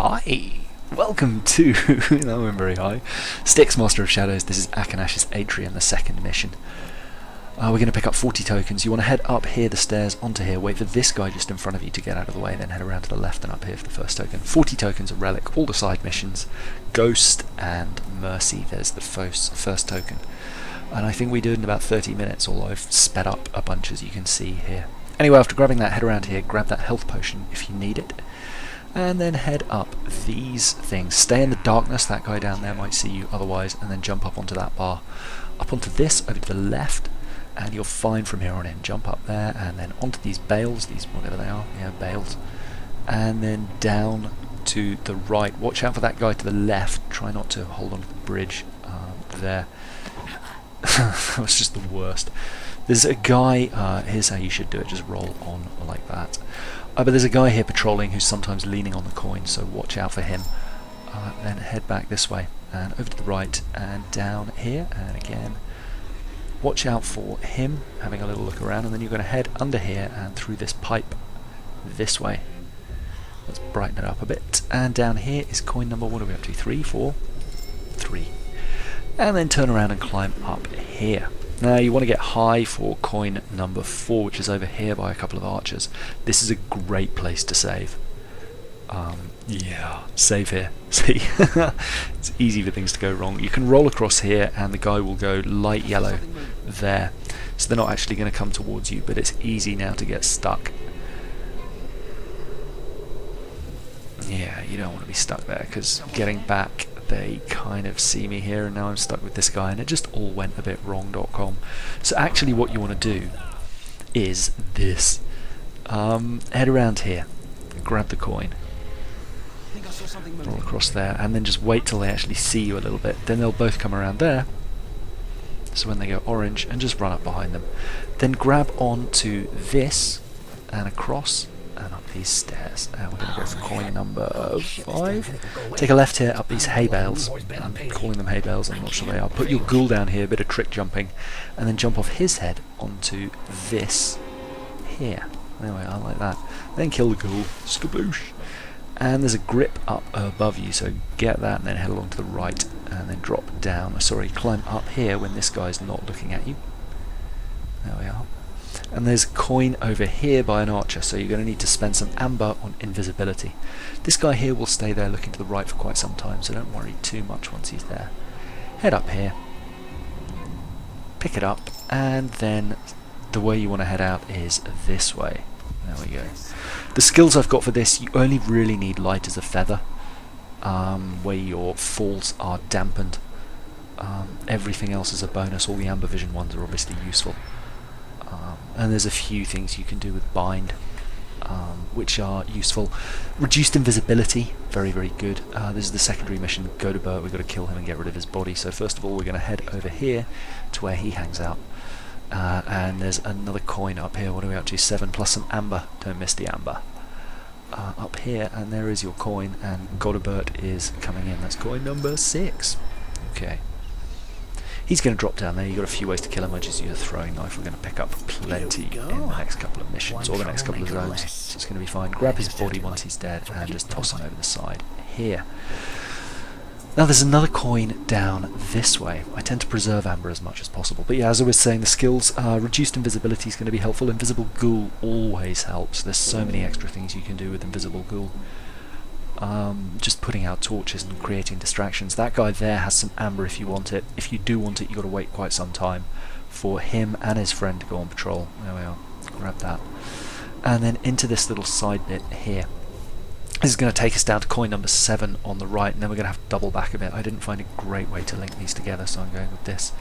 Hi! Welcome to, no, I'm very high, Styx, Master of Shadows. This is Akenash's Atrium, the second mission. We're going to pick up 40 tokens. You want to head up here the stairs, onto here, wait for this guy just in front of you to get out of the way, then head around to the left and up here for the first token. 40 tokens of Relic, all the side missions, Ghost and Mercy, there's the first token. And I think we do it in about 30 minutes, although I've sped up a bunch as you can see here. Anyway, after grabbing that, head around here, grab that health potion if you need it. And then head up these things. Stay in the darkness, that guy down there might see you otherwise, and then jump up onto that bar. Up onto this, over to the left, and you're fine from here on in. Jump up there, and then onto these bales, these whatever they are, yeah, bales. And then down to the right. Watch out for that guy to the left. Try not to hold on to the bridge there. That was just the worst. There's a guy, here's how you should do it, just roll on like that. But there's a guy here patrolling who's sometimes leaning on the coin, so watch out for him. Then head back this way, and over to the right, and down here, and again. Watch out for him, having a little look around, and then you're going to head under here and through this pipe this way. Let's brighten it up a bit. And down here is coin number, what are we up to? 3, 4, 3. And then turn around and climb up here. Now you want to get high for coin number 4, which is over here by a couple of archers. This is a great place to save. Yeah, save here. See, it's easy for things to go wrong. You can roll across here and the guy will go light yellow there. So they're not actually going to come towards you, but it's easy now to get stuck. Yeah, you don't want to be stuck there, because getting back, they kind of see me here, and now I'm stuck with this guy, and it just all went a bit wrong.com. So actually what you want to do is this. Head around here, grab the coin, roll across there, and then just wait till they actually see you a little bit. Then they'll both come around there, so when they go orange, and just run up behind them. Then grab onto this, and across, and up these stairs. And we're going to go for coin number 5. Take a left here, up these hay bales. I'm calling them hay bales, I'm not sure they are. Put your ghoul down here, a bit of trick jumping, and then jump off his head onto this here. There we are, like that. Then kill the ghoul. Skabloosh! And there's a grip up above you, so get that and then head along to the right and then drop down. Sorry, climb up here when this guy's not looking at you. There we are. And there's a coin over here by an archer, so you're going to need to spend some amber on invisibility. This guy here will stay there looking to the right for quite some time, so don't worry too much once he's there. Head up here, pick it up, and then the way you want to head out is this way. There we go. The skills I've got for this, you only really need light as a feather, where your falls are dampened. Everything else is a bonus. All the amber vision ones are obviously useful. And there's a few things you can do with bind, which are useful. Reduced invisibility, very, very good. This is the secondary mission, Godebert. We've got to kill him and get rid of his body. So first of all, we're going to head over here to where he hangs out. And there's another coin up here. What are we up to? 7 plus some amber. Don't miss the amber. Up here, and there is your coin, and Godebert is coming in. That's coin number 6. Okay. He's going to drop down there. You've got a few ways to kill him. I just use a throwing knife. We're going to pick up plenty in the next couple of missions, or the next couple of zones. So it's going to be fine. Grab his body once he's dead, and just toss him over the side here. Now there's another coin down this way. I tend to preserve amber as much as possible. But yeah, as I was saying, the skills, reduced invisibility is going to be helpful. Invisible ghoul always helps. There's so many extra things you can do with invisible ghoul. Just putting out torches and creating distractions. That guy there has some amber if you want it. If you do want it, you've got to wait quite some time for him and his friend to go on patrol. There we are. Grab that. And then into this little side bit here. This is going to take us down to coin number 7 on the right, and then we're going to have to double back a bit. I didn't find a great way to link these together, so I'm going with this.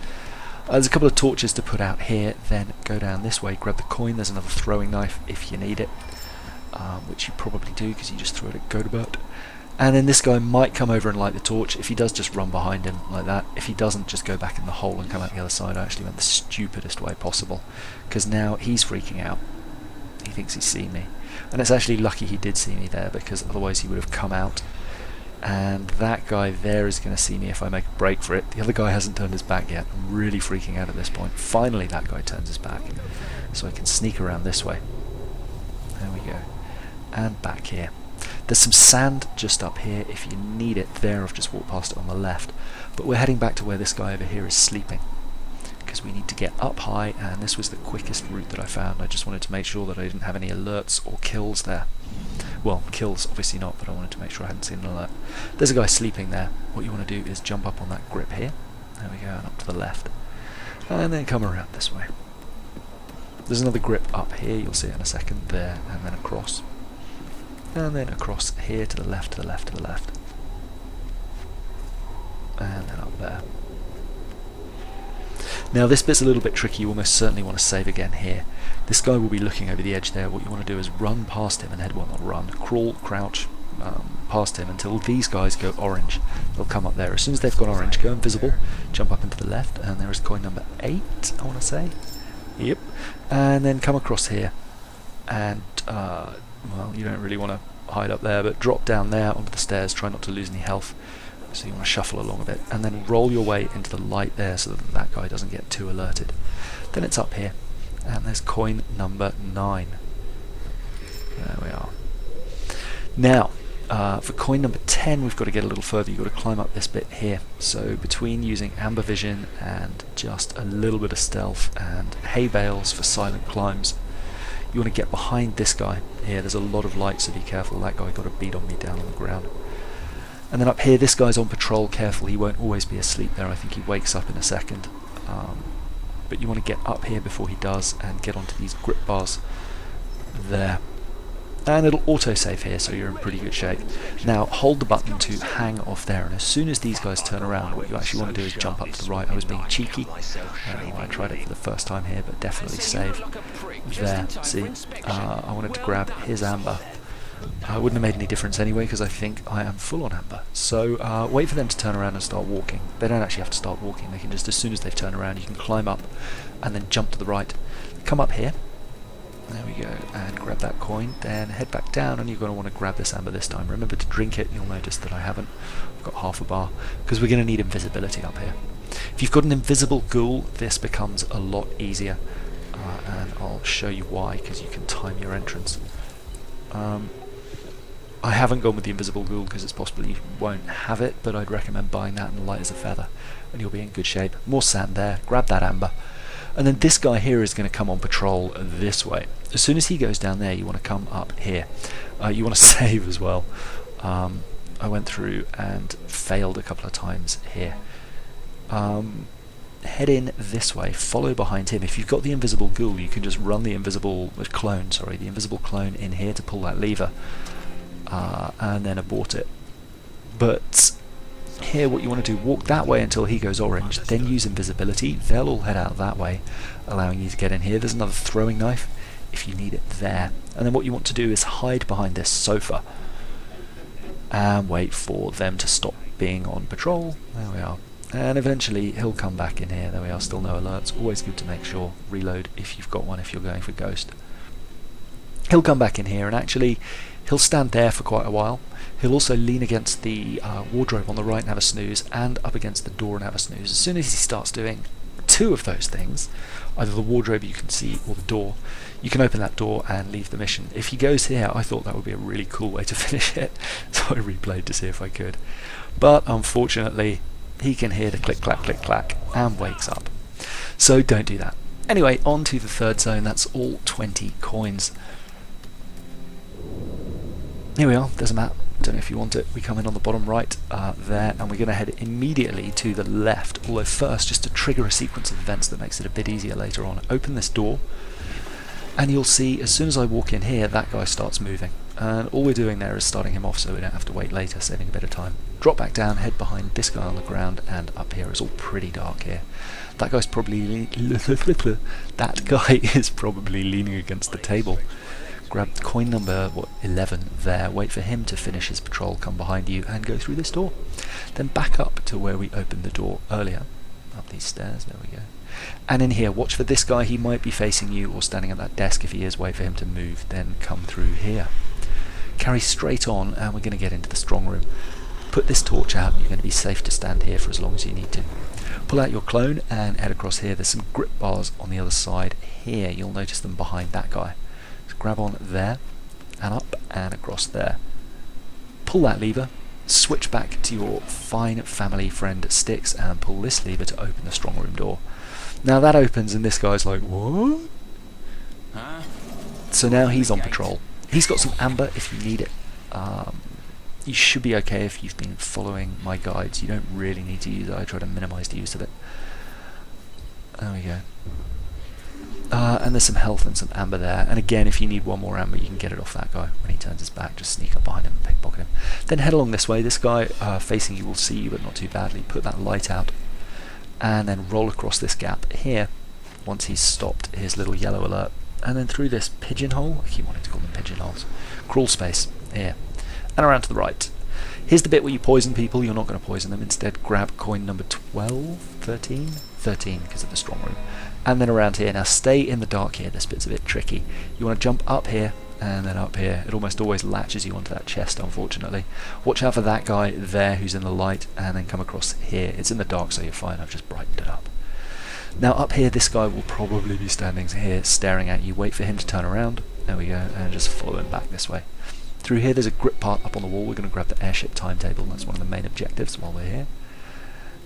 There's a couple of torches to put out here, then go down this way, grab the coin. There's another throwing knife if you need it, which you probably do because you just threw it at Godebert. And then this guy might come over and light the torch. If he does, just run behind him like that. If he doesn't, just go back in the hole and come out the other side. I actually went the stupidest way possible, because now he's freaking out. He thinks he's seen me. And it's actually lucky he did see me there, because otherwise he would have come out. And that guy there is going to see me if I make a break for it. The other guy hasn't turned his back yet. I'm really freaking out at this point. Finally that guy turns his back, so I can sneak around this way. There we go. And back here. There's some sand just up here if you need it. There, I've just walked past it on the left. But we're heading back to where this guy over here is sleeping, because we need to get up high, and this was the quickest route that I found. I just wanted to make sure that I didn't have any alerts or kills there. Well, kills obviously not, but I wanted to make sure I hadn't seen an alert. There's a guy sleeping there. What you want to do is jump up on that grip here. There we go, and up to the left. And then come around this way. There's another grip up here, you'll see it in a second, there, and then across. And then across here to the left, to the left, to the left. And then up there. Now this bit's a little bit tricky, you almost certainly want to save again here. This guy will be looking over the edge there. What you want to do is run past him and head, well not run, crawl, crouch past him until these guys go orange. They'll come up there. As soon as they've gone orange, go invisible, jump up into the left, and there is coin number 8, I want to say. Yep. And then come across here, and well, you don't really want to hide up there, but drop down there onto the stairs, try not to lose any health. So you want to shuffle along a bit, and then roll your way into the light there so that that guy doesn't get too alerted. Then it's up here, and there's coin number 9. There we are. Now, for coin number 10, we've got to get a little further. You've got to climb up this bit here. So between using amber vision and just a little bit of stealth and hay bales for silent climbs, you want to get behind this guy here. There's a lot of light, so be careful. That guy got a bead on me down on the ground. And then up here, this guy's on patrol. Careful, he won't always be asleep there. I think he wakes up in a second. But you want to get up here before he does and get onto these grip bars there. And it'll auto-save here, so you're in pretty good shape. Now, hold the button to hang off there, and as soon as these guys turn around, what you actually want to do is jump up to the right. I was being cheeky. I tried it for the first time here, but definitely save. There, see? I wanted to grab his amber. It wouldn't have made any difference anyway, because I think I am full on amber. So wait for them to turn around and start walking. They don't actually have to start walking. They can just, as soon as they've turned around, you can climb up and then jump to the right. Come up here. There we go, and grab that coin, then head back down, and you're going to want to grab this amber this time. Remember to drink it. You'll notice that I haven't. I've got half a bar, because we're going to need invisibility up here. If you've got an invisible ghoul, this becomes a lot easier, and I'll show you why, because you can time your entrance. I haven't gone with the invisible ghoul because it's possible you won't have it, but I'd recommend buying that and light as a feather, and you'll be in good shape. More sand there, grab that amber. And then this guy here is going to come on patrol this way. As soon as he goes down there, you want to come up here. You want to save as well. I went through and failed a couple of times here. Head in this way, follow behind him. If you've got the invisible ghoul, you can just run the invisible clone in here to pull that lever, and then abort it. But here what you want to do, walk that way until he goes orange, then use invisibility. They'll all head out that way, allowing you to get in here. There's another throwing knife if you need it there. And then what you want to do is hide behind this sofa and wait for them to stop being on patrol. There we are. And eventually he'll come back in here. There we are, still no alerts. Always good to make sure. Reload if you've got one, if you're going for ghost. He'll come back in here, and actually he'll stand there for quite a while. He'll also lean against the wardrobe on the right and have a snooze, and up against the door and have a snooze. As soon as he starts doing 2 of those things, either the wardrobe you can see or the door, you can open that door and leave the mission. If he goes here, I thought that would be a really cool way to finish it, so I replayed to see if I could. But unfortunately, he can hear the click clack and wakes up. So don't do that. Anyway, on to the third zone. That's all 20 coins. Here we are, there's a map. Don't know if you want it. We come in on the bottom right there, and we're going to head immediately to the left. Although first, just to trigger a sequence of events that makes it a bit easier later on, open this door, and you'll see as soon as I walk in here, that guy starts moving. And all we're doing there is starting him off so we don't have to wait later, saving a bit of time. Drop back down, head behind this guy on the ground, and up here is all pretty dark here. That guy's probably that guy is probably leaning against the table. Grab coin number 11 there, wait for him to finish his patrol, come behind you and go through this door. Then back up to where we opened the door earlier. Up these stairs, there we go. And in here, watch for this guy. He might be facing you or standing at that desk. If he is, wait for him to move, then come through here. Carry straight on, and we're going to get into the strong room. Put this torch out, and you're going to be safe to stand here for as long as you need to. Pull out your clone and head across here. There's some grip bars on the other side here. You'll notice them behind that guy. So grab on there, and up, and across there. pull that lever, switch back to your fine family friend Styx and pull this lever to open the Strongroom door. Now that opens and this guy's like, what? So now he's on patrol. He's got some amber if you need it. You should be okay if you've been following my guides. You don't really need to use it. I try to minimise the use of it. There we go. And there's some health and some amber there. And again, if you need one more amber, you can get it off that guy. When he turns his back, just sneak up behind him and pickpocket him. Then head along this way. This guy facing you will see you, but not too badly. Put that light out. And then roll across this gap here. Once he's stopped his little yellow alert. And then through this pigeonhole, I keep wanting to call them pigeonholes, crawl space, here, and around to the right. Here's the bit where you poison people. You're not going to poison them. Instead, grab coin number 12, 13? 13, because of the Strongroom. And then around here. Now stay in the dark here. This bit's a bit tricky. You want to jump up here, and then up here. It almost always latches you onto that chest, unfortunately. Watch out for that guy there who's in the light, and then come across here. It's in the dark, so you're fine. I've just brightened it up. Now up here, this guy will probably be standing here staring at you. Wait for him to turn around. There we go, and just follow him back this way. Through here there's a grip part up on the wall. We're going to grab the airship timetable. That's one of the main objectives while we're here.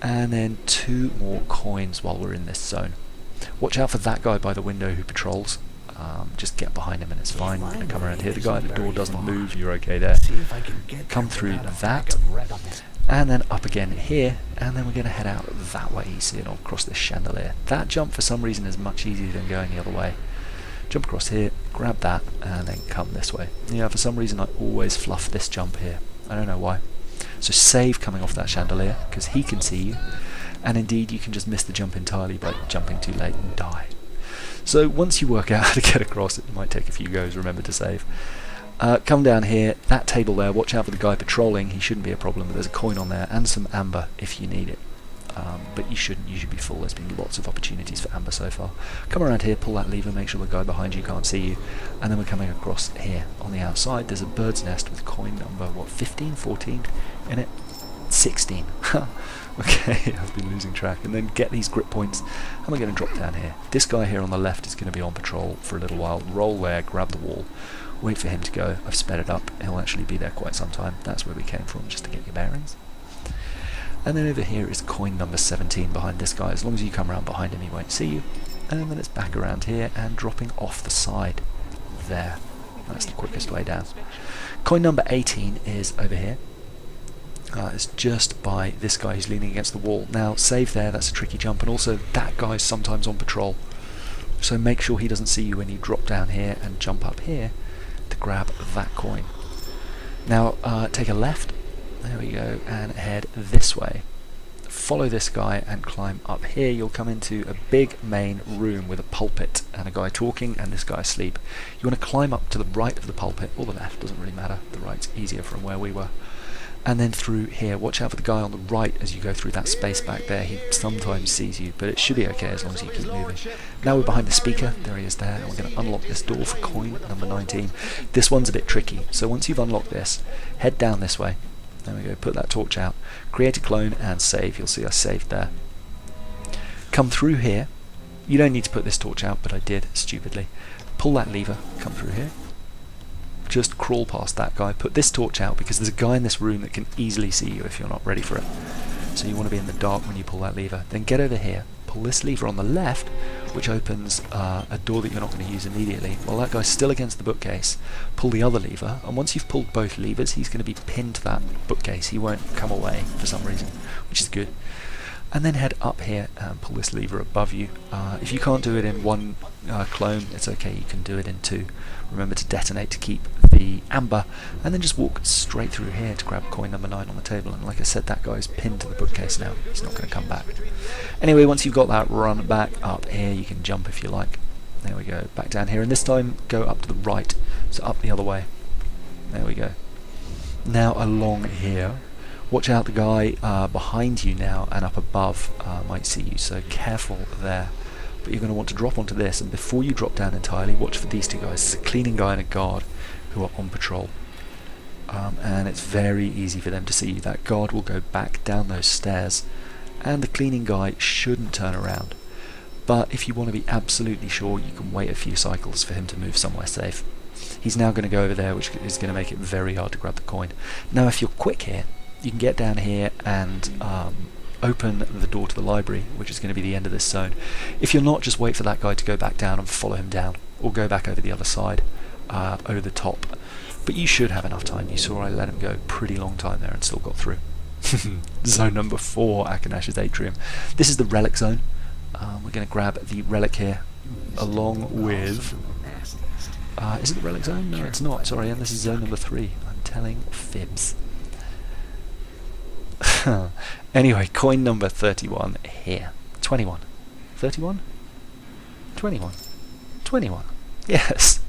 And then 2 more coins while we're in this zone. Watch out for that guy by the window who patrols. Just get behind him and it's fine. We're going to come around here. The guy at the door doesn't move. You're okay there. Come through that. And then up again here, and then we're going to head out that way, you see it all across this chandelier. That jump for some reason is much easier than going the other way. Jump across here, grab that, and then come this way. Yeah, for some reason I always fluff this jump here. I don't know why. So save coming off that chandelier, because he can see you, and indeed you can just miss the jump entirely by jumping too late and die. So once you work out how to get across it, might take a few goes, remember to save. Come down here, that table there, watch out for the guy patrolling. He shouldn't be a problem, but there's a coin on there and some amber if you need it. But you shouldn't, you should be full. There's been lots of opportunities for amber so far. Come around here, pull that lever, make sure the guy behind you can't see you, and then we're coming across here. On the outside there's a bird's nest with coin number, what, 15, 14 in it? 16. Okay, I've been losing track. And then get these grip points, and we're going to drop down here. This guy here on the left is going to be on patrol for a little while. Roll there, grab the wall, wait for him to go. I've sped it up. He'll actually be there quite some time. That's where we came from, just to get your bearings. And then over here is coin number 17 behind this guy. As long as you come around behind him, he won't see you. And then it's back around here and dropping off the side there. That's the quickest way down. Coin number 18 is over here. It's just by this guy who's leaning against the wall. Now, save there, that's a tricky jump, and also that guy's sometimes on patrol. So make sure he doesn't see you when you drop down here and jump up here to grab that coin. Now, take a left, there we go, and head this way. Follow this guy and climb up here. You'll come into a big main room with a pulpit and a guy talking and this guy asleep. You want to climb up to the right of the pulpit, or the left, doesn't really matter. The right's easier from where we were. And then through here, watch out for the guy on the right as you go through that space back there. He sometimes sees you, but it should be okay as long as you keep moving. Now we're behind the speaker, there he is there, and we're going to unlock this door for coin number 19. This one's a bit tricky, so once you've unlocked this, head down this way. There we go, put that torch out, create a clone and save. You'll see I saved there. Come through here. You don't need to put this torch out, but I did, stupidly. Pull that lever, come through here. Just crawl past that guy, put this torch out because there's a guy in this room that can easily see you if you're not ready for it. So you want to be in the dark when you pull that lever. Then get over here, pull this lever on the left, which opens a door that you're not going to use immediately. While that guy's still against the bookcase, pull the other lever, and once you've pulled both levers, he's going to be pinned to that bookcase. He won't come away for some reason, which is good. And then head up here and pull this lever above you. If you can't do it in one clone, it's okay, you can do it in 2. Remember to detonate to keep the amber, and then just walk straight through here to grab coin number 9 on the table. And like I said, that guy's pinned to the bookcase now. He's not going to come back. Anyway, once you've got that, run back up here. You can jump if you like. There we go, back down here, and this time go up to the right, so up the other way. There we go. Now along here. Watch out, the guy behind you now and up above might see you, so careful there. But you're going to want to drop onto this, and before you drop down entirely, watch for these 2 guys. It's a cleaning guy and a guard who are on patrol. And it's very easy for them to see you. That guard will go back down those stairs, and the cleaning guy shouldn't turn around. But if you want to be absolutely sure, you can wait a few cycles for him to move somewhere safe. He's now going to go over there, which is going to make it very hard to grab the coin. Now if you're quick here, you can get down here and open the door to the library, which is going to be the end of this zone. If you're not, just wait for that guy to go back down and follow him down, or go back over the other side, over the top. But you should have enough time. You saw I let him go pretty long time there and still got through. Zone number 4, Akenash's Atrium. This is the Relic zone. We're going to grab the Relic here, along with... is it the Relic zone? No, it's not. Sorry, and this is zone number 3. I'm telling fibs. Anyway, coin number 31 here. 21. 31? 21. 21. Yes.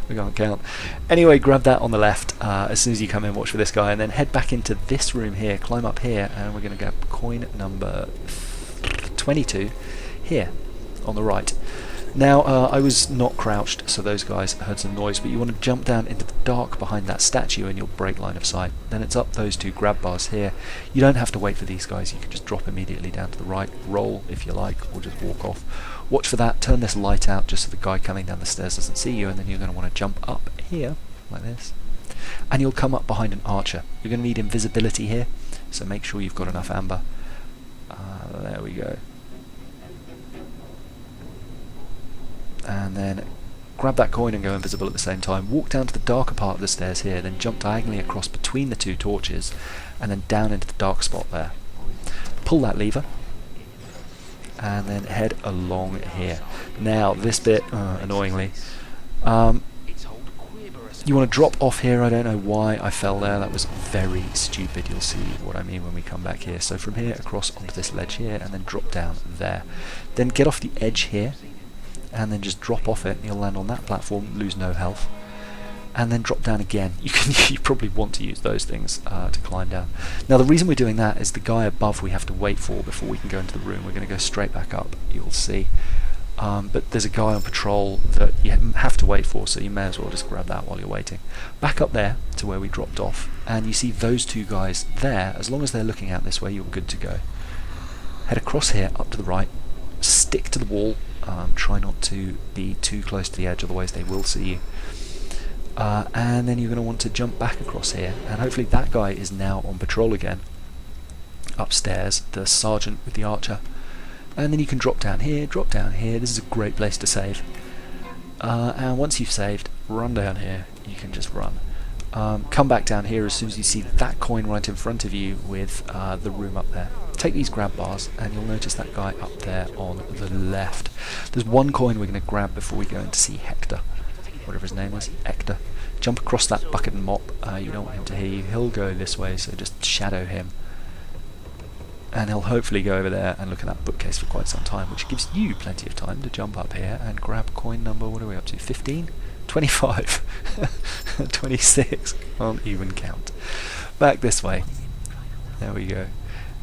We can't count. Anyway, grab that on the left as soon as you come in, watch for this guy, and then head back into this room here, climb up here, and we're going to grab coin number 22 here on the right. Now, I was not crouched, so those guys heard some noise, but you want to jump down into the dark behind that statue and you'll break line of sight. Then it's up those 2 grab bars here. You don't have to wait for these guys, you can just drop immediately down to the right, roll if you like, or just walk off. Watch for that, turn this light out just so the guy coming down the stairs doesn't see you, and then you're going to want to jump up here, like this. And you'll come up behind an archer. You're going to need invisibility here, so make sure you've got enough amber. There we go. And then grab that coin and go invisible at the same time. Walk down to the darker part of the stairs here, then jump diagonally across between the 2 torches, and then down into the dark spot there. Pull that lever, and then head along here. Now, this bit, annoyingly, you want to drop off here. I don't know why I fell there. That was very stupid. You'll see what I mean when we come back here. So from here across onto this ledge here, and then drop down there. Then get off the edge here, and then just drop off it, and you'll land on that platform, lose no health, and then drop down again. You probably want to use those things to climb down. Now the reason we're doing that is the guy above we have to wait for before we can go into the room. We're going to go straight back up, you'll see. But there's a guy on patrol that you have to wait for, so you may as well just grab that while you're waiting. Back up there to where we dropped off, and you see those 2 guys there. As long as they're looking out this way, you're good to go. Head across here, up to the right, stick to the wall. Try not to be too close to the edge, otherwise they will see you. And then you're going to want to jump back across here, and hopefully that guy is now on patrol again. Upstairs, the sergeant with the archer. And then you can drop down here, drop down here. This is a great place to save. And once you've saved, run down here. You can just run. Come back down here as soon as you see that coin right in front of you with the room up there. Take these grab bars and you'll notice that guy up there on the left. There's 1 coin we're going to grab before we go in to see Hector, whatever his name is, Ector. Jump across that bucket and mop. You don't want him to hear you. He'll go this way, so just shadow him. And he'll hopefully go over there and look at that bookcase for quite some time, which gives you plenty of time to jump up here and grab coin number, what are we up to, 15? 25? 26? Can't even count. Back this way. There we go.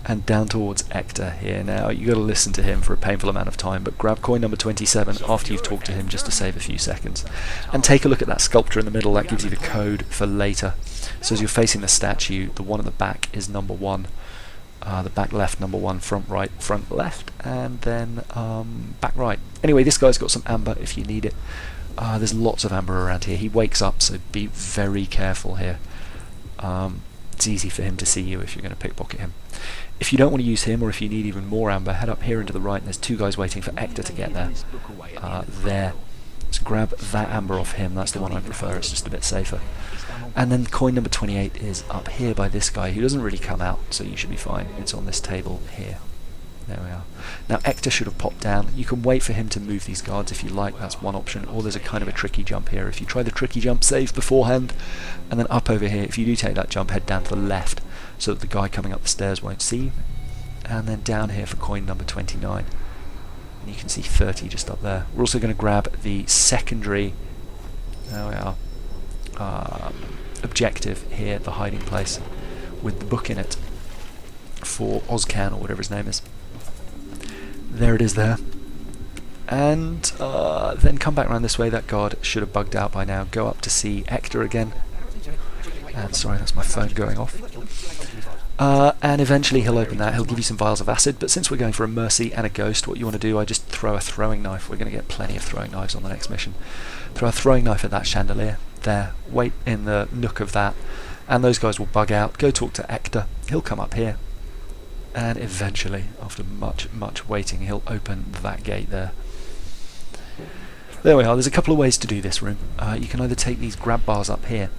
And down towards Ector here. Now, you got to listen to him for a painful amount of time, but grab coin number 27 after you've talked to him just to save a few seconds. And take a look at that sculpture in the middle. That gives you the code for later. So as you're facing the statue, the one at the back is number 1. The back left, number 1, front right, front left, and then back right. Anyway, this guy's got some amber if you need it. There's lots of amber around here. He wakes up, so be very careful here. It's easy for him to see you if you're going to pickpocket him. If you don't want to use him, or if you need even more amber, head up here and to the right, and there's 2 guys waiting for Ector to get there. There. So grab that amber off him. That's the one I prefer. It's just a bit safer. And then coin number 28 is up here by this guy, who doesn't really come out, so you should be fine. It's on this table here. There we are. Now Ector should have popped down. You can wait for him to move these guards if you like, that's one option, or there's a kind of a tricky jump here. If you try the tricky jump, save beforehand, and then up over here. If you do take that jump, head down to the left, so that the guy coming up the stairs won't see you. And then down here for coin number 29. And you can see 30 just up there. We're also going to grab the secondary, there we are, objective here, the hiding place, with the book in it, for Ozcan, or whatever his name is. There it is there. And then come back around this way. That guard should have bugged out by now. Go up to see Ector again. And sorry, that's my phone going off. And eventually he'll open that, he'll give you some vials of acid, but since we're going for a mercy and a ghost, what you want to do, I just throw a throwing knife. We're going to get plenty of throwing knives on the next mission. Throw a throwing knife at that chandelier, there, wait in the nook of that, and those guys will bug out, go talk to Ector, he'll come up here, and eventually, after much waiting, he'll open that gate there. There we are. There's a couple of ways to do this room. You can either take these grab bars up here,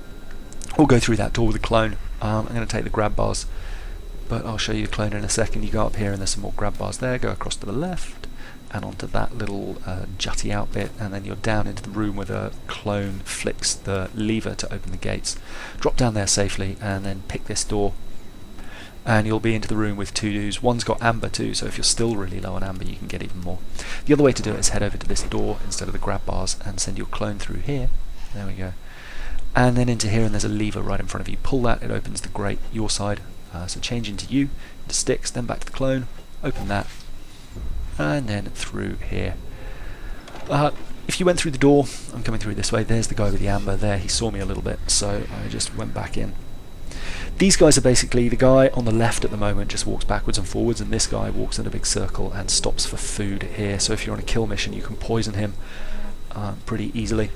or go through that door with a clone. I'm going to take the grab bars, but I'll show you the clone in a second. You go up here and there's some more grab bars there, go across to the left, and onto that little jutty out bit, and then you're down into the room where the clone flicks the lever to open the gates. Drop down there safely, and then pick this door, and you'll be into the room with 2 dudes. One's got amber too, so if you're still really low on amber you can get even more. The other way to do it is head over to this door instead of the grab bars and send your clone through here. There we go. And then into here, and there's a lever right in front of you. Pull that, it opens the grate your side. So change into you, into Styx, then back to the clone, open that, and then through here. If you went through the door, I'm coming through this way, there's the guy with the amber there, he saw me a little bit, so I just went back in. These guys are basically, the guy on the left at the moment just walks backwards and forwards, and this guy walks in a big circle and stops for food here, so if you're on a kill mission you can poison him pretty easily.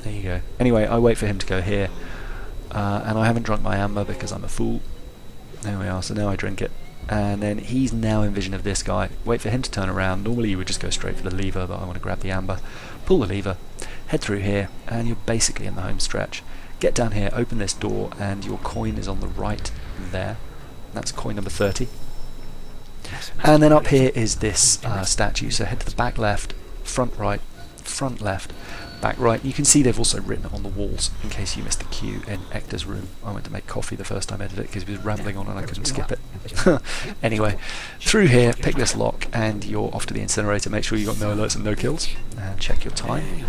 There you go. Anyway, I wait for him to go here, and I haven't drunk my amber because I'm a fool. There we are, so now I drink it. And then he's now in vision of this guy. Wait for him to turn around. Normally you would just go straight for the lever, but I want to grab the amber. Pull the lever, head through here, and you're basically in the home stretch. Get down here, open this door, and your coin is on the right there. That's coin number 30. And then up here is this statue, so head to the back left, front right, front left, back right. You can see they've also written it on the walls in case you missed the cue in Ector's room. I went to make coffee the first time I did it because he was rambling on and I couldn't skip it. Anyway, through here, pick this lock and you're off to the incinerator. Make sure you got no alerts and no kills, and check your time.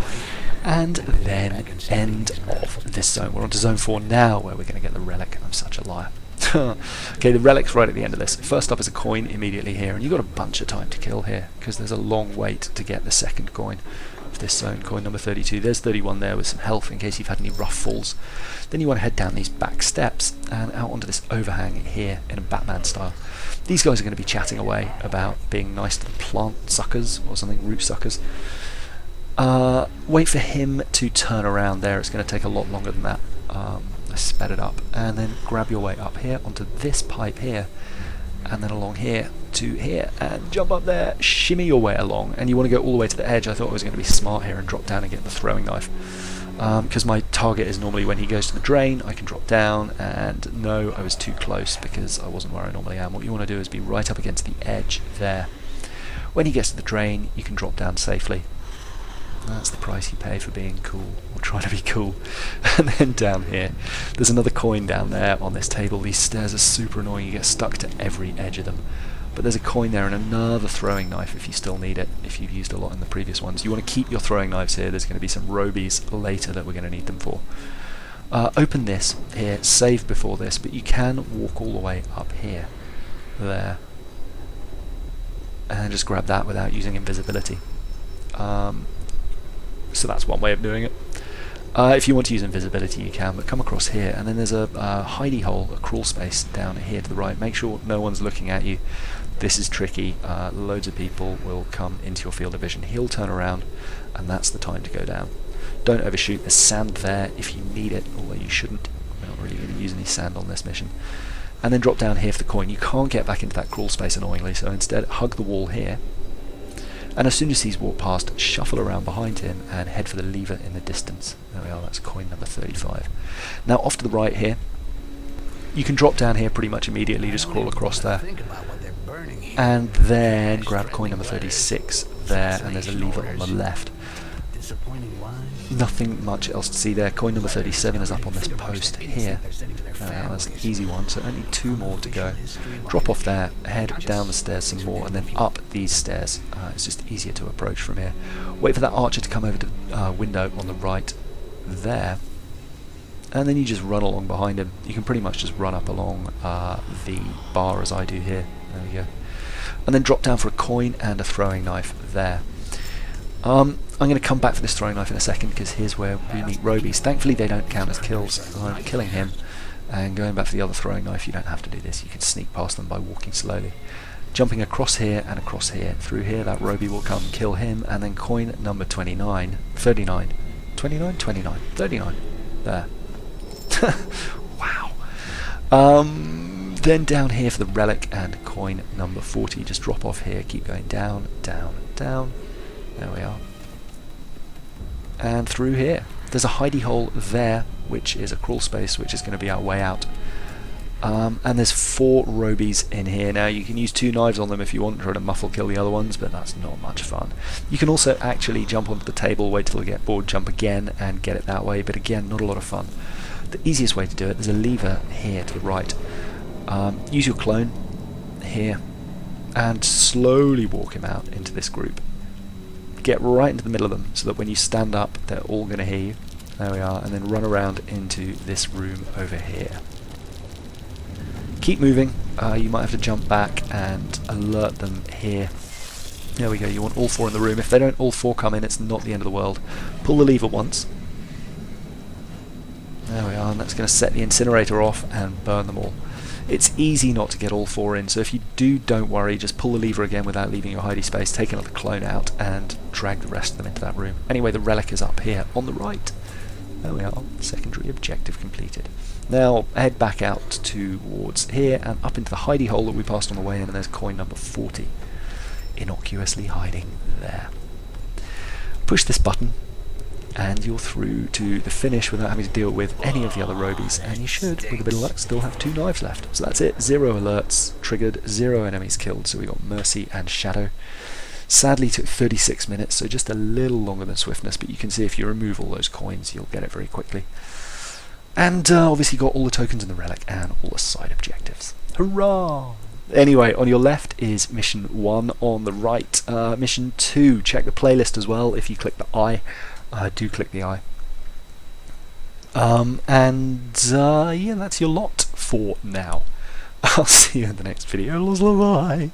And then end of this zone. We're on to zone 4 now, where we're going to get the relic. I'm such a liar. Okay, the relic's right at the end of this. First up is a coin immediately here, and you've got a bunch of time to kill here because there's a long wait to get the second coin of this zone, coin number 32. There's 31 there with some health in case you've had any rough falls. Then you want to head down these back steps and out onto this overhang here in a Batman style. These guys are going to be chatting away about being nice to the plant suckers or something, root suckers. Wait for him to turn around there. It's going to take a lot longer than that. I sped it up, and then grab your way up here onto this pipe here, and then along here to here, and jump up there, shimmy your way along, and you want to go all the way to the edge. I thought I was going to be smart here and drop down and get the throwing knife, because my target is normally when he goes to the drain, I can drop down, and no, I was too close because I wasn't where I normally am. What you want to do is be right up against the edge there. When he gets to the drain, you can drop down safely. That's the price you pay for being cool, or trying to be cool. And then down here, there's another coin down there on this table. These stairs are super annoying, you get stuck to every edge of them. But there's a coin there and another throwing knife if you still need it, if you've used a lot in the previous ones. You want to keep your throwing knives here, there's going to be some robies later that we're going to need them for. Open this here, save before this, but you can walk all the way up here, there, and just grab that without using invisibility. So that's one way of doing it. If you want to use invisibility you can, but come across here, and then there's a hidey hole, a crawl space down here to the right. Make sure no one's looking at you. This is tricky. Loads of people will come into your field of vision. He'll turn around, and that's the time to go down. Don't overshoot. There's sand there if you need it, although you shouldn't. We're not really going to use any sand on this mission. And then drop down here for the coin. You can't get back into that crawl space annoyingly, so instead hug the wall here. And as soon as he's walked past, shuffle around behind him and head for the lever in the distance. There we are, that's coin number 35. Now off to the right here, you can drop down here pretty much immediately, just crawl across there. And then grab coin number 36 there, and there's a lever on the left. Nothing much else to see there. Coin number 37 is up on this post here. That's an easy one, so only 2 more to go. Drop off there, head down the stairs some more, and then up these stairs. It's just easier to approach from here. Wait for that archer to come over to the window on the right there, and then you just run along behind him. You can pretty much just run up along the bar as I do here. There we go. And then drop down for a coin and a throwing knife there. I'm going to come back for this throwing knife in a second because here's where we meet Robies. Thankfully they don't count as kills. I'm killing him And going back for the other throwing knife, you don't have to do this. You can sneak past them by walking slowly. Jumping across here and across here. Through here, that Roby will come, kill him, and then coin number 39. 39. 29? 29. 39. There. Wow. Then down here for the Relic and coin number 40. Just drop off here, keep going down, down, down. There we are. And through here. There's a hidey hole there, which is a crawl space, which is going to be our way out. And there's 4 Robies in here. Now you can use 2 knives on them if you want, try to muffle kill the other ones, but that's not much fun. You can also actually jump onto the table, wait till they get bored, jump again and get it that way, but again, not a lot of fun. The easiest way to do it, there's a lever here to the right. Use your clone here and slowly walk him out into this group. Get right into the middle of them so that when you stand up they're all going to hear you. There we are, and then run around into this room over here. Keep moving. You might have to jump back and alert them here. There we go, you want all 4 in the room. If they don't all 4 come in, it's not the end of the world. Pull the lever once. There we are, and that's going to set the incinerator off and burn them all. It's easy not to get all 4 in, so if you do, don't worry, just pull the lever again without leaving your hidey space, take another clone out and drag the rest of them into that room. Anyway, the Relic is up here on the right. There we are, secondary objective completed. Now head back out towards here and up into the hidey hole that we passed on the way in, and there's coin number 40 innocuously hiding there. Push this button and you're through to the finish without having to deal with any of the other Robies, and you should, with a bit of luck, still have 2 knives left. So that's it, 0 alerts triggered, 0 enemies killed, so we got Mercy and Shadow. Sadly took 36 minutes, so just a little longer than Swiftness, but you can see if you remove all those coins you'll get it very quickly. And obviously got all the tokens in the Relic and all the side objectives. Hurrah! Anyway, on your left is Mission 1, on the right Mission 2. Check the playlist as well if you click the eye. Do click the eye. Yeah, that's your lot for now. I'll see you in the next video. Bye.